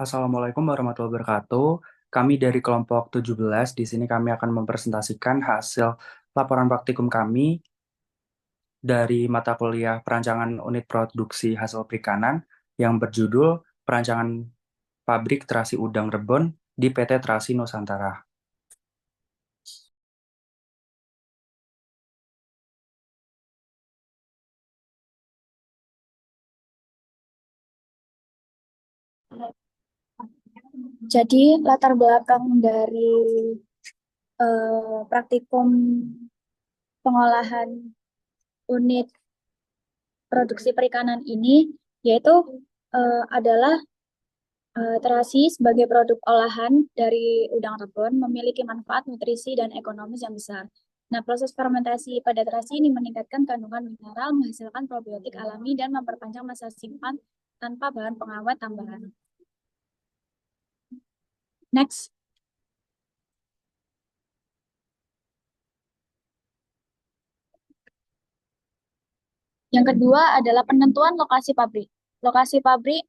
Assalamualaikum warahmatullahi wabarakatuh. Kami dari kelompok 17, di sini kami akan mempresentasikan hasil laporan praktikum kami dari mata kuliah Perancangan Unit Produksi Hasil Perikanan yang berjudul Perancangan Pabrik Terasi Udang Rebon di PT Terasi Nusantara. Jadi latar belakang dari praktikum pengolahan unit produksi perikanan ini yaitu adalah terasi sebagai produk olahan dari udang rebon memiliki manfaat nutrisi dan ekonomis yang besar. Nah, proses fermentasi pada terasi ini meningkatkan kandungan mineral, menghasilkan probiotik alami dan memperpanjang masa simpan tanpa bahan pengawet tambahan. Next. Yang kedua adalah penentuan lokasi pabrik. Lokasi pabrik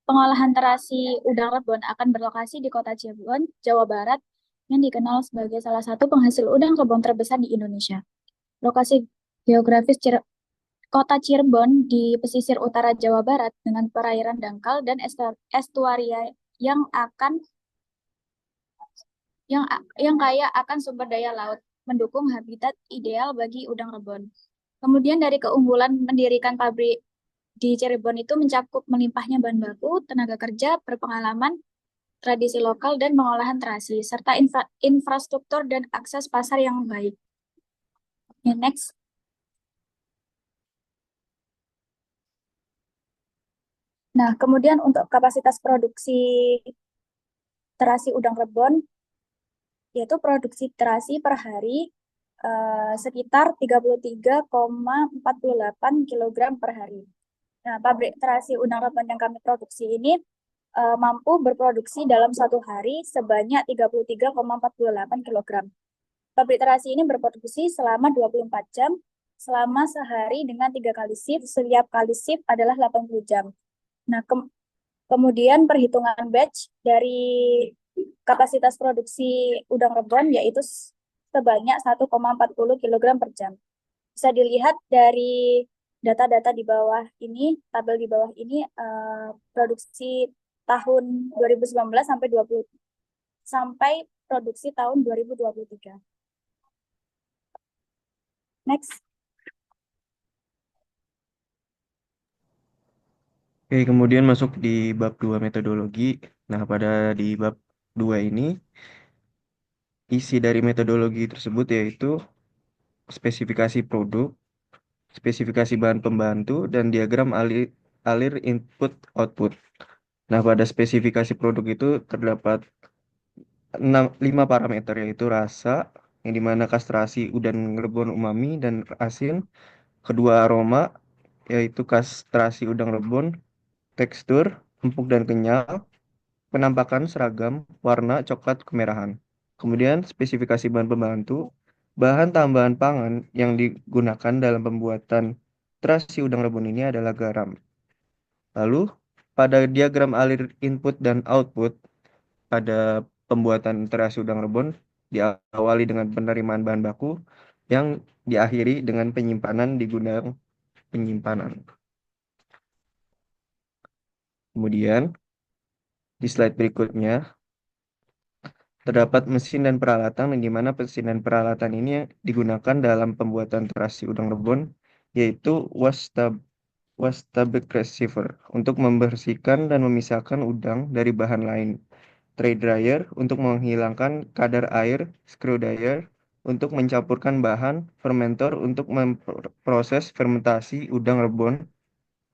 pengolahan terasi udang rebon akan berlokasi di Kota Cirebon, Jawa Barat, yang dikenal sebagai salah satu penghasil udang rebon terbesar di Indonesia. Lokasi geografis Kota Cirebon di pesisir utara Jawa Barat dengan perairan dangkal dan estuaria yang akan yang kaya akan sumber daya laut, mendukung habitat ideal bagi udang rebon. Kemudian dari keunggulan mendirikan pabrik di Cirebon itu mencakup melimpahnya bahan baku, tenaga kerja, berpengalaman, tradisi lokal, dan pengolahan terasi, serta infrastruktur dan akses pasar yang baik. Ya, next. Nah, kemudian untuk kapasitas produksi terasi udang rebon, yaitu produksi terasi per hari sekitar 33,48 kilogram per hari. Nah, pabrik terasi udang rebon yang kami produksi ini mampu berproduksi dalam satu hari sebanyak 33,48 kilogram. Pabrik terasi ini berproduksi selama 24 jam, selama sehari dengan 3 kali shift, setiap kali shift adalah 80 jam. Nah, kemudian perhitungan batch dari kapasitas produksi udang rebon yaitu sebanyak 1,40 kilogram per jam. Bisa dilihat dari data-data di bawah ini, tabel di bawah ini, produksi tahun 2019 sampai 20 sampai produksi tahun 2023. Next. Oke, kemudian masuk di bab 2 metodologi. Nah, di bab 2 ini, isi dari metodologi tersebut yaitu spesifikasi produk, spesifikasi bahan pembantu, dan diagram alir input-output. Nah, pada spesifikasi produk itu terdapat 5 parameter yaitu rasa, yang dimana kastrasi udang rebon umami dan asin, kedua aroma, yaitu kastrasi udang rebon, tekstur, empuk dan kenyal, penampakan seragam, warna coklat kemerahan. Kemudian spesifikasi bahan pembantu, bahan tambahan pangan yang digunakan dalam pembuatan terasi udang rebun ini adalah garam. Lalu pada diagram alir input dan output pada pembuatan terasi udang rebun diawali dengan penerimaan bahan baku yang diakhiri dengan penyimpanan di gudang penyimpanan. Kemudian di slide berikutnya terdapat mesin dan peralatan yang di mana mesin dan peralatan ini digunakan dalam pembuatan terasi udang rebon, yaitu Wastabek receiver untuk membersihkan dan memisahkan udang dari bahan lain, tray dryer untuk menghilangkan kadar air, screw dryer untuk mencampurkan bahan, fermentor untuk memproses fermentasi udang rebon,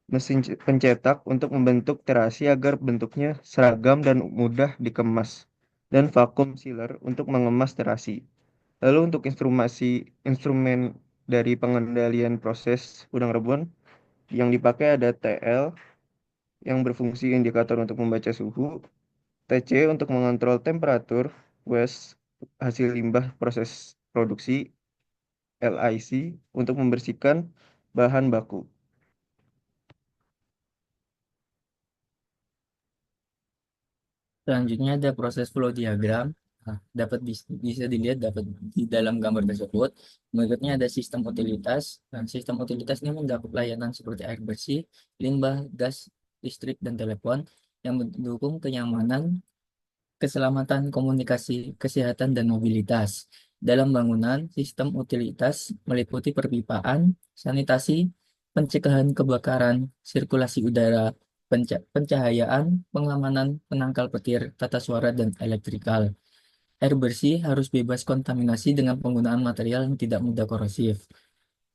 mesin pencetak untuk membentuk terasi agar bentuknya seragam dan mudah dikemas, dan vacuum sealer untuk mengemas terasi. Lalu untuk instrumen dari pengendalian proses udang rebon yang dipakai ada TL yang berfungsi indikator untuk membaca suhu, TC untuk mengontrol temperatur, WES hasil limbah proses produksi, LIC untuk membersihkan bahan baku. Selanjutnya ada proses flow diagram. Nah, bisa dilihat dapat di dalam gambar tersebut. Berikutnya ada sistem utilitas. Dan sistem utilitas ini mencakup layanan seperti air bersih, limbah, gas, listrik, dan telepon yang mendukung kenyamanan, keselamatan, komunikasi, kesehatan, dan mobilitas. Dalam bangunan, sistem utilitas meliputi perpipaan, sanitasi, pencegahan kebakaran, sirkulasi udara, pencahayaan, pengamanan, penangkal petir, tata suara, dan elektrikal. Air bersih harus bebas kontaminasi dengan penggunaan material yang tidak mudah korosif.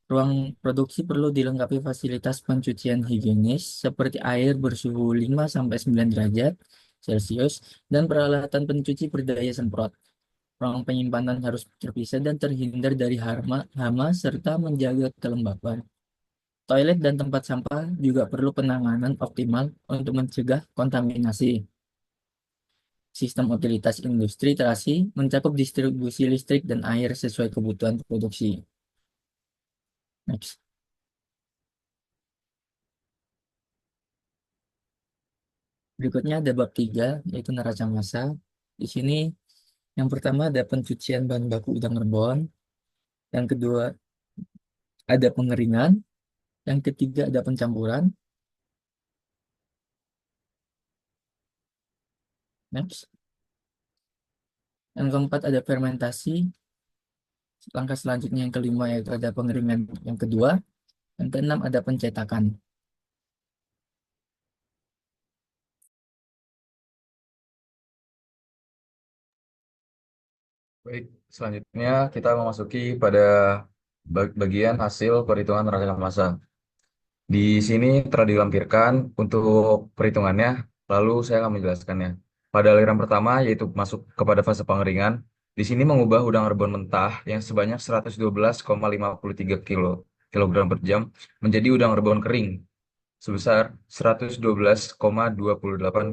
Ruang produksi perlu dilengkapi fasilitas pencucian higienis seperti air bersuhu 5-9 derajat Celcius dan peralatan pencuci berdaya semprot. Ruang penyimpanan harus terpisah dan terhindar dari hama serta menjaga kelembapan. Toilet dan tempat sampah juga perlu penanganan optimal untuk mencegah kontaminasi. Sistem utilitas industri terasi mencakup distribusi listrik dan air sesuai kebutuhan produksi. Next. Berikutnya ada bab 3, yaitu neraca massa. Di sini yang pertama ada pencucian bahan baku udang rebon. Yang kedua ada pengeringan. Yang ketiga ada pencampuran. Next. Yang keempat ada fermentasi. Langkah selanjutnya yang kelima yaitu ada pengeringan yang kedua. Yang keenam ada pencetakan. Baik, selanjutnya kita memasuki pada bagian hasil perhitungan neraca massa. Di sini telah dilampirkan untuk perhitungannya, lalu saya akan menjelaskannya. Pada aliran pertama, yaitu masuk kepada fase pengeringan, di sini mengubah udang rebon mentah yang sebanyak 112,53 kilogram per jam menjadi udang rebon kering sebesar 112,28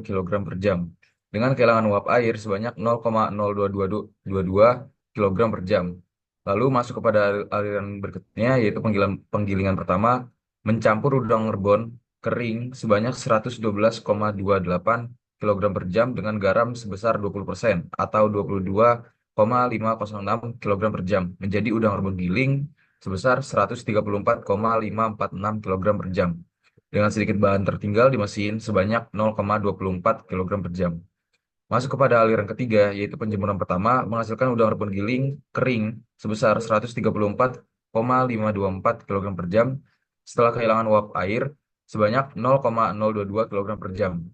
kilogram per jam dengan kehilangan uap air sebanyak 0,02222 kilogram per jam. Lalu masuk kepada aliran berikutnya yaitu penggilingan pertama mencampur udang rebon kering sebanyak 112,28 kilogram per jam dengan garam sebesar 20% atau 22,506 kilogram per jam menjadi udang rebon giling sebesar 134,546 kilogram per jam dengan sedikit bahan tertinggal di mesin sebanyak 0,24 kilogram per jam. Masuk kepada aliran ketiga, yaitu penjemuran pertama, menghasilkan udang rebun giling kering sebesar 134,524 kilogram per jam setelah kehilangan uap air sebanyak 0,022 kilogram per jam.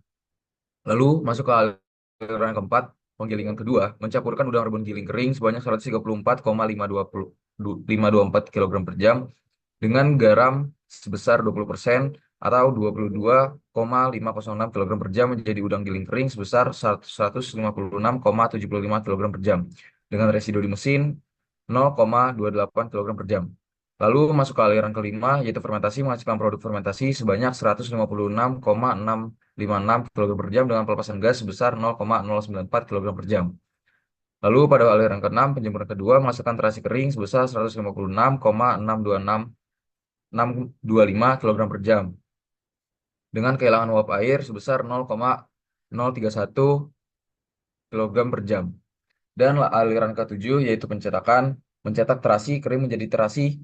Lalu masuk ke aliran keempat, penggilingan kedua, mencampurkan udang rebun giling kering sebanyak 134,524 kilogram per jam dengan garam sebesar 20% atau 22,506 kilogram per jam menjadi udang giling kering sebesar 156,75 kilogram per jam dengan residu di mesin 0,28 kilogram per jam. Lalu masuk ke aliran kelima yaitu fermentasi menghasilkan produk fermentasi sebanyak 156,656 kilogram per jam dengan pelepasan gas sebesar 0,094 kilogram per jam. Lalu pada aliran keenam penjemuran kedua menghasilkan terasi kering sebesar 156,625 kilogram per jam dengan kehilangan uap air sebesar 0,031 kilogram per jam. Dan aliran ketujuh yaitu pencetakan mencetak terasi kering menjadi terasi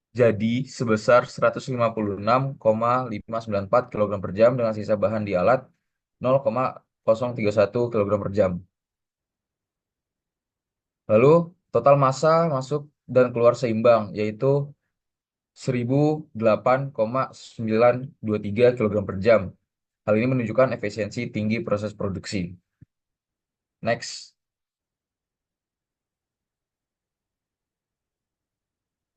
jadi sebesar 156,594 kilogram per jam dengan sisa bahan di alat 0,031 kilogram per jam. Lalu total massa masuk dan keluar seimbang yaitu 1008,923 kilogram per jam. Hal ini menunjukkan efisiensi tinggi proses produksi. Next.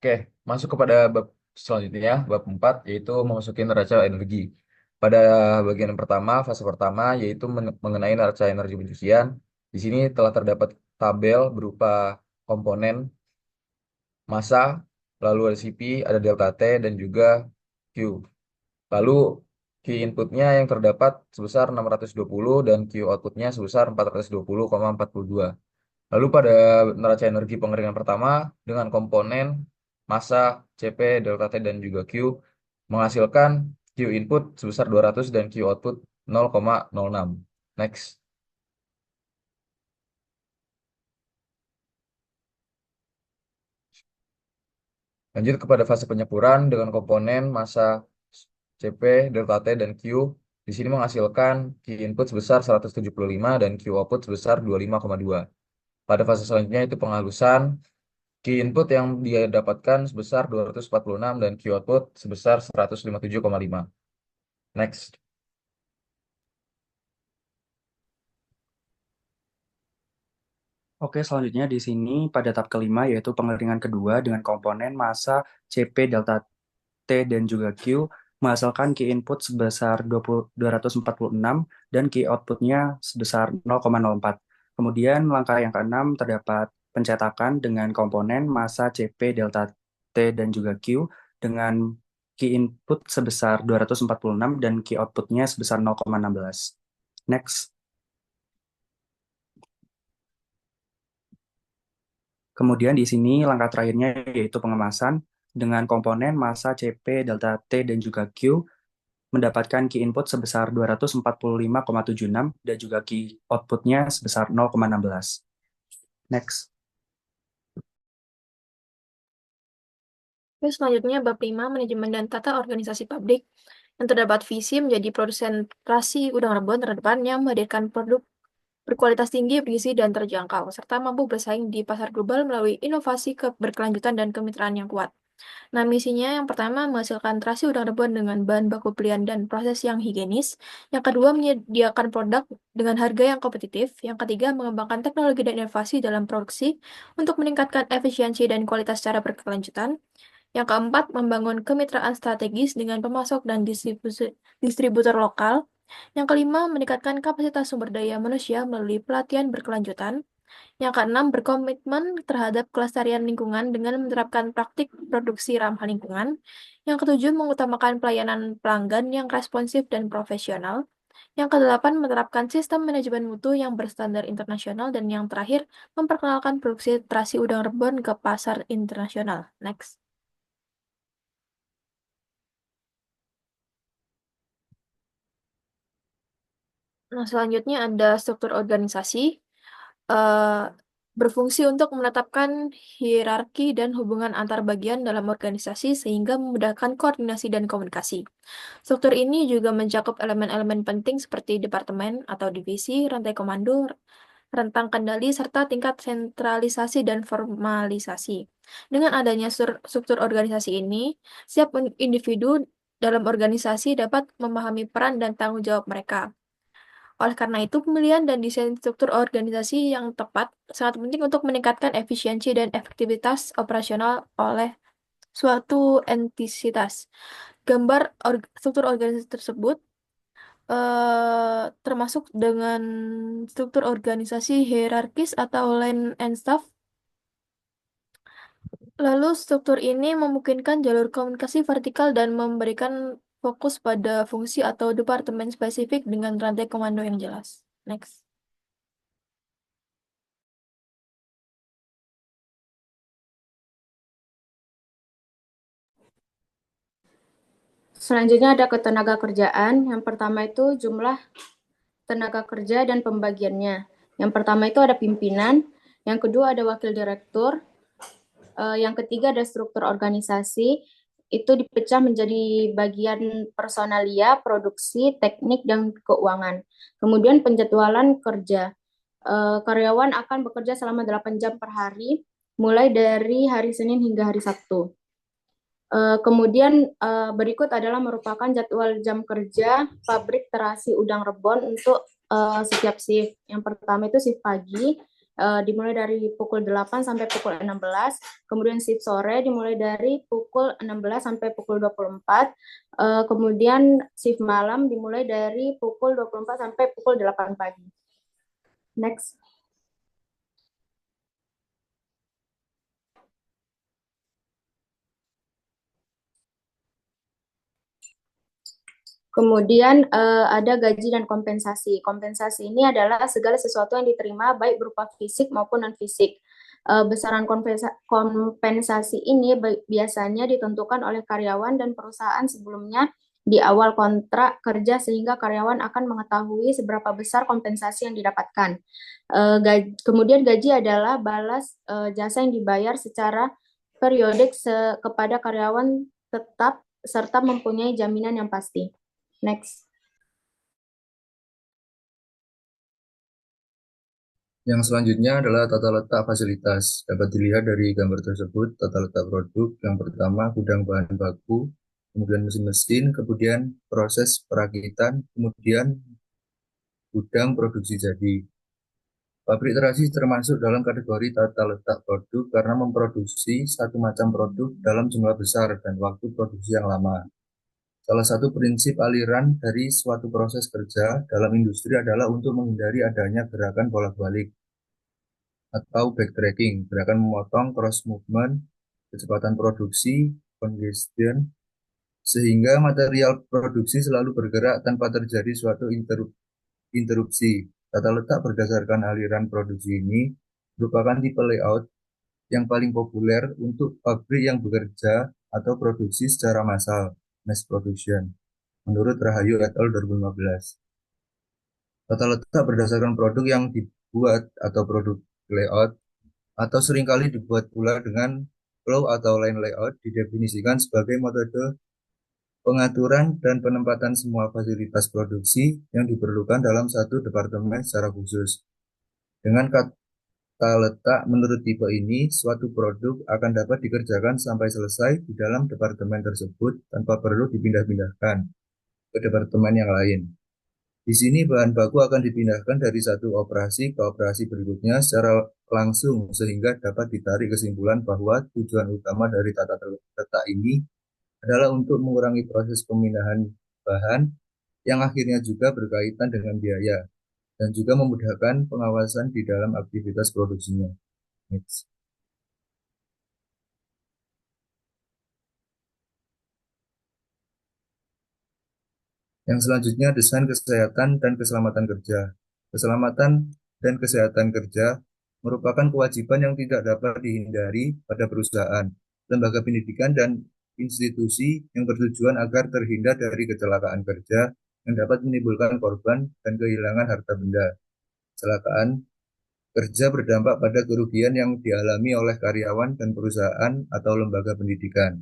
Oke, masuk kepada bab selanjutnya, bab 4, yaitu memasuki neraca energi. Pada bagian yang pertama, fase pertama, yaitu mengenai neraca energi pencucian. Di sini telah terdapat tabel berupa komponen massa, lalu ada CP, ada delta T, dan juga Q. Lalu Q inputnya yang terdapat sebesar 620 dan Q outputnya sebesar 420,42. Lalu pada neraca energi pengeringan pertama dengan komponen massa, CP, delta T, dan juga Q menghasilkan Q input sebesar 200 dan Q output 0,06. Next. Lanjut kepada fase penyempurnaan dengan komponen massa CP, delta T, dan Q. Di sini menghasilkan Q input sebesar 175 dan Q output sebesar 25,2. Pada fase selanjutnya itu penghalusan. Q input yang dia dapatkan sebesar 246 dan Q output sebesar 157,5. Next. Oke, selanjutnya di sini pada tahap kelima yaitu pengeringan kedua dengan komponen massa CP, delta T, dan juga Q menghasilkan key input sebesar 246 dan key outputnya sebesar 0,04. Kemudian langkah yang keenam terdapat pencetakan dengan komponen massa CP, delta T, dan juga Q dengan key input sebesar 246 dan key outputnya sebesar 0,16. Next. Kemudian di sini langkah terakhirnya yaitu pengemasan dengan komponen massa CP, delta T, dan juga Q mendapatkan key input sebesar 245,76 dan juga key outputnya sebesar 0,16. Next. Terus selanjutnya bab 5 manajemen dan tata organisasi pabrik yang terdapat visi menjadi produsen terasi udang rebon terdepan yang menghadirkan produk berkualitas tinggi, bergizi, dan terjangkau, serta mampu bersaing di pasar global melalui inovasi berkelanjutan dan kemitraan yang kuat. Nah, misinya yang pertama menghasilkan terasi udang rebon dengan bahan baku pilihan dan proses yang higienis. Yang kedua, menyediakan produk dengan harga yang kompetitif. Yang ketiga, mengembangkan teknologi dan inovasi dalam produksi untuk meningkatkan efisiensi dan kualitas secara berkelanjutan. Yang keempat, membangun kemitraan strategis dengan pemasok dan distributor lokal. Yang kelima, meningkatkan kapasitas sumber daya manusia melalui pelatihan berkelanjutan. Yang keenam, berkomitmen terhadap kelestarian lingkungan dengan menerapkan praktik produksi ramah lingkungan. Yang ketujuh, mengutamakan pelayanan pelanggan yang responsif dan profesional. Yang kedelapan, menerapkan sistem manajemen mutu yang berstandar internasional. Dan yang terakhir, memperkenalkan produksi terasi udang rebon ke pasar internasional. Next. Nah, selanjutnya ada struktur organisasi. eh, Berfungsi untuk menetapkan hierarki dan hubungan antar bagian dalam organisasi sehingga memudahkan koordinasi dan komunikasi. Struktur ini juga mencakup elemen-elemen penting seperti departemen atau divisi, rantai komando, rentang kendali, serta tingkat sentralisasi dan formalisasi. Dengan adanya struktur organisasi ini, setiap individu dalam organisasi dapat memahami peran dan tanggung jawab mereka. Oleh karena itu, pemilihan dan desain struktur organisasi yang tepat sangat penting untuk meningkatkan efisiensi dan efektivitas operasional oleh suatu entitas. Gambar struktur organisasi tersebut termasuk dengan struktur organisasi hierarkis atau line and staff. Lalu struktur ini memungkinkan jalur komunikasi vertikal dan memberikan fokus pada fungsi atau departemen spesifik dengan rantai komando yang jelas. Next. Selanjutnya ada ketenaga kerjaan. Yang pertama itu jumlah tenaga kerja dan pembagiannya. Yang pertama itu ada pimpinan, yang kedua ada wakil direktur, yang ketiga ada struktur organisasi, itu dipecah menjadi bagian personalia, produksi, teknik, dan keuangan. Kemudian penjadwalan kerja. Karyawan akan bekerja selama 8 jam per hari, mulai dari hari Senin hingga hari Sabtu. Kemudian berikut adalah merupakan jadwal jam kerja pabrik terasi udang rebon untuk setiap shift. Yang pertama itu shift pagi, dimulai dari pukul 8 sampai pukul 16. Kemudian shift sore dimulai dari pukul 16 sampai pukul 24. Kemudian shift malam dimulai dari pukul 24 sampai pukul 8 pagi. Next. Kemudian ada gaji dan kompensasi. Kompensasi ini adalah segala sesuatu yang diterima baik berupa fisik maupun non-fisik. Besaran kompensasi ini biasanya ditentukan oleh karyawan dan perusahaan sebelumnya di awal kontrak kerja sehingga karyawan akan mengetahui seberapa besar kompensasi yang didapatkan. Kemudian gaji adalah balas jasa yang dibayar secara periodik kepada karyawan tetap serta mempunyai jaminan yang pasti. Next. Yang selanjutnya adalah tata letak fasilitas. Dapat dilihat dari gambar tersebut, tata letak produk. Yang pertama, gudang bahan baku, kemudian mesin-mesin, kemudian proses perakitan, kemudian gudang produksi jadi. Pabrik terasi termasuk dalam kategori tata letak produk karena memproduksi satu macam produk dalam jumlah besar dan waktu produksi yang lama. Salah satu prinsip aliran dari suatu proses kerja dalam industri adalah untuk menghindari adanya gerakan bolak-balik atau backtracking, gerakan memotong, cross movement, kecepatan produksi, congestion, sehingga material produksi selalu bergerak tanpa terjadi suatu interupsi. Tata letak berdasarkan aliran produksi ini merupakan tipe layout yang paling populer untuk pabrik yang bekerja atau produksi secara massal, mass production, menurut Rahayu et al. 2015. Tata letak berdasarkan produk yang dibuat atau produk layout atau seringkali dibuat pula dengan flow atau line layout didefinisikan sebagai metode pengaturan dan penempatan semua fasilitas produksi yang diperlukan dalam satu departemen secara khusus. Dengan kata letak menurut tipe ini, suatu produk akan dapat dikerjakan sampai selesai di dalam departemen tersebut tanpa perlu dipindah-pindahkan ke departemen yang lain. Di sini bahan baku akan dipindahkan dari satu operasi ke operasi berikutnya secara langsung sehingga dapat ditarik kesimpulan bahwa tujuan utama dari tata letak ini adalah untuk mengurangi proses pemindahan bahan yang akhirnya juga berkaitan dengan biaya dan juga memudahkan pengawasan di dalam aktivitas produksinya. Next. Yang selanjutnya desain kesehatan dan keselamatan kerja. Keselamatan dan kesehatan kerja merupakan kewajiban yang tidak dapat dihindari pada perusahaan, lembaga pendidikan, dan institusi yang bertujuan agar terhindar dari kecelakaan kerja yang dapat menimbulkan korban dan kehilangan harta benda. Kecelakaan kerja berdampak pada kerugian yang dialami oleh karyawan dan perusahaan atau lembaga pendidikan.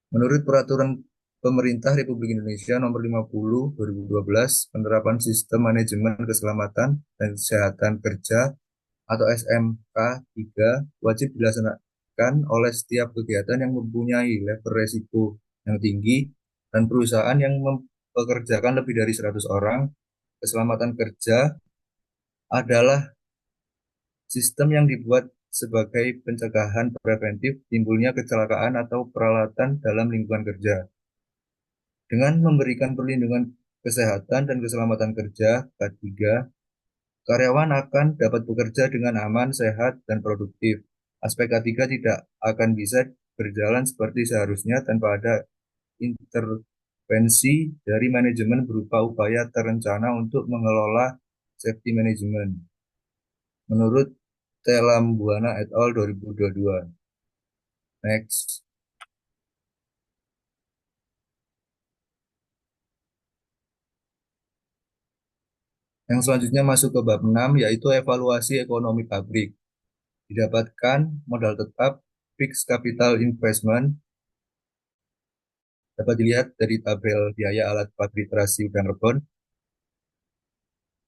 Menurut Peraturan Pemerintah Republik Indonesia Nomor 50 2012, penerapan Sistem Manajemen Keselamatan dan Kesehatan Kerja atau SMK 3 wajib dilaksanakan oleh setiap kegiatan yang mempunyai level resiko yang tinggi dan perusahaan yang mempekerjakan lebih dari 100 orang. Keselamatan kerja adalah sistem yang dibuat sebagai pencegahan preventif timbulnya kecelakaan atau peralatan dalam lingkungan kerja. Dengan memberikan perlindungan kesehatan dan keselamatan kerja K3, karyawan akan dapat bekerja dengan aman, sehat, dan produktif. Aspek K3 tidak akan bisa berjalan seperti seharusnya tanpa ada intervensi dari manajemen berupa upaya terencana untuk mengelola safety management. Menurut Telambuana et al. 2022. Next. Yang selanjutnya masuk ke bab 6, yaitu evaluasi ekonomi pabrik. Didapatkan modal tetap, fixed capital investment, dapat dilihat dari tabel biaya alat pabrik terasi udang rebon,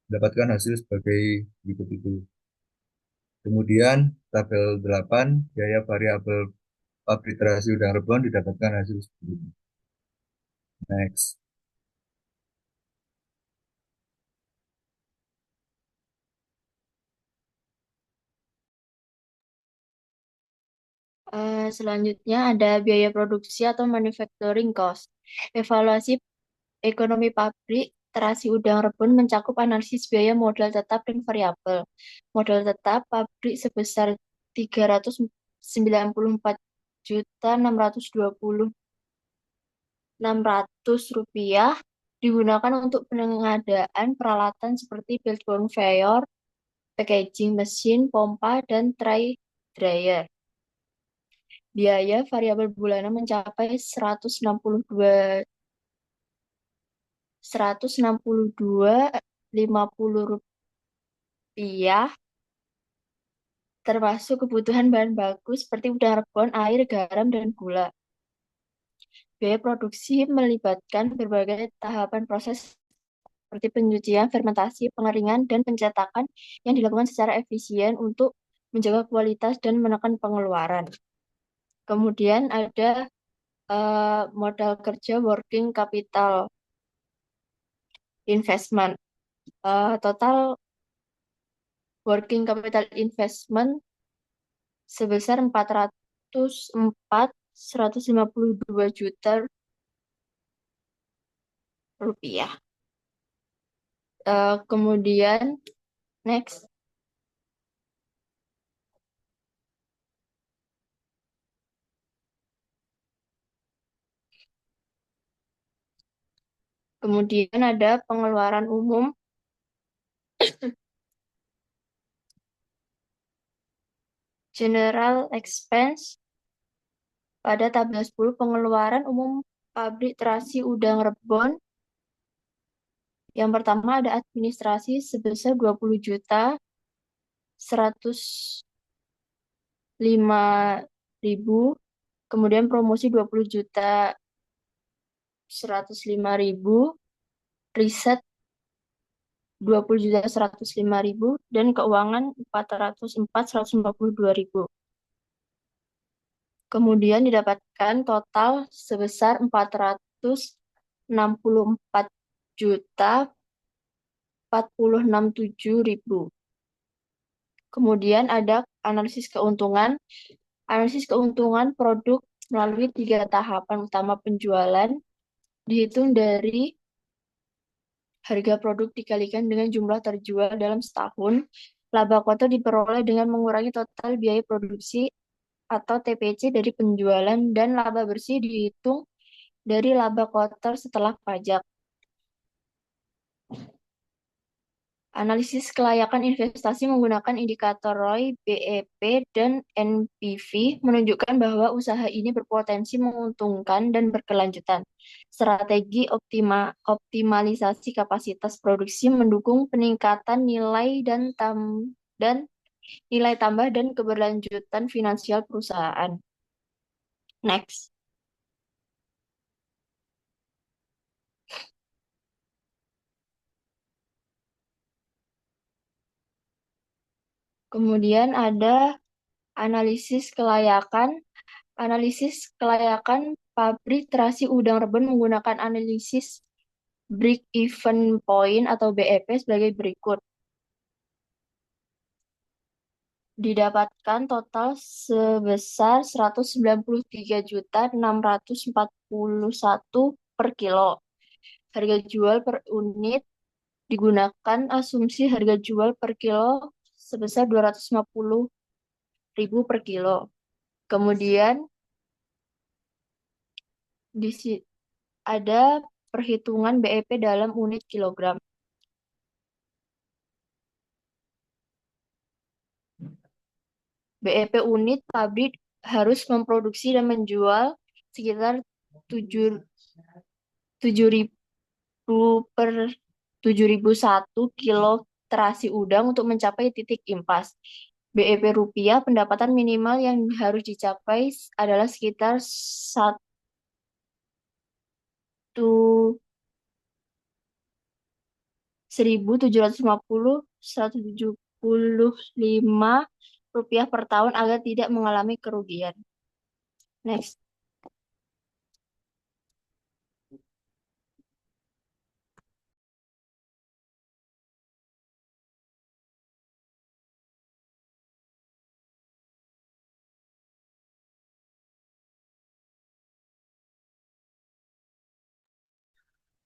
dapatkan hasil sebagai berikut itu. Kemudian tabel 8, biaya variabel pabrik terasi udang rebon didapatkan hasil seperti itu. Next. Selanjutnya ada biaya produksi atau manufacturing cost. Evaluasi ekonomi pabrik terasi udang rebon mencakup analisis biaya modal tetap dan variabel. Modal tetap pabrik sebesar 394.620.600 rupiah digunakan untuk pengadaan peralatan seperti build conveyor, packaging mesin, pompa, dan tray dryer. Biaya variabel bulanan mencapai 162.50 rupiah termasuk kebutuhan bahan baku seperti udang rebon, air, garam, dan gula. Biaya produksi melibatkan berbagai tahapan proses seperti pencucian, fermentasi, pengeringan, dan pencetakan yang dilakukan secara efisien untuk menjaga kualitas dan menekan pengeluaran. Kemudian ada modal kerja working capital investment. Total working capital investment sebesar 152 juta rupiah. Kemudian next, kemudian ada pengeluaran umum. General expense pada tabel 10 pengeluaran umum pabrik terasi udang rebon. Yang pertama ada administrasi sebesar 20 juta 105.000, kemudian promosi 20 juta 105.000, riset 20 juta 105.000, dan keuangan 152.000. Kemudian didapatkan total sebesar 464 juta 46.000. Kemudian ada analisis keuntungan. Analisis keuntungan produk melalui 3 tahapan utama penjualan, dihitung dari harga produk dikalikan dengan jumlah terjual dalam setahun. Laba kotor diperoleh dengan mengurangi total biaya produksi atau TPC dari penjualan, dan laba bersih dihitung dari laba kotor setelah pajak. Analisis kelayakan investasi menggunakan indikator ROI, BEP, dan NPV menunjukkan bahwa usaha ini berpotensi menguntungkan dan berkelanjutan. Strategi optimalisasi kapasitas produksi mendukung peningkatan nilai nilai tambah dan keberlanjutan finansial perusahaan. Next. Kemudian ada analisis kelayakan. Analisis kelayakan pabrik terasi udang rebon menggunakan analisis break-even point atau BEP sebagai berikut. Didapatkan total sebesar 193.641 per kilo. Harga jual per unit digunakan asumsi harga jual per kilo sebesar 250.000 per kilo. Kemudian ada perhitungan BEP dalam unit kilogram. BEP unit pabrik harus memproduksi dan menjual sekitar 7.000 per 7.001 kilo terasi udang untuk mencapai titik impas. BEP rupiah pendapatan minimal yang harus dicapai adalah sekitar 1.750-175 rupiah per tahun agar tidak mengalami kerugian. Next.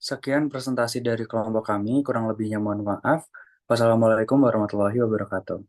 Sekian presentasi dari kelompok kami, kurang lebihnya mohon maaf. Wassalamualaikum warahmatullahi wabarakatuh.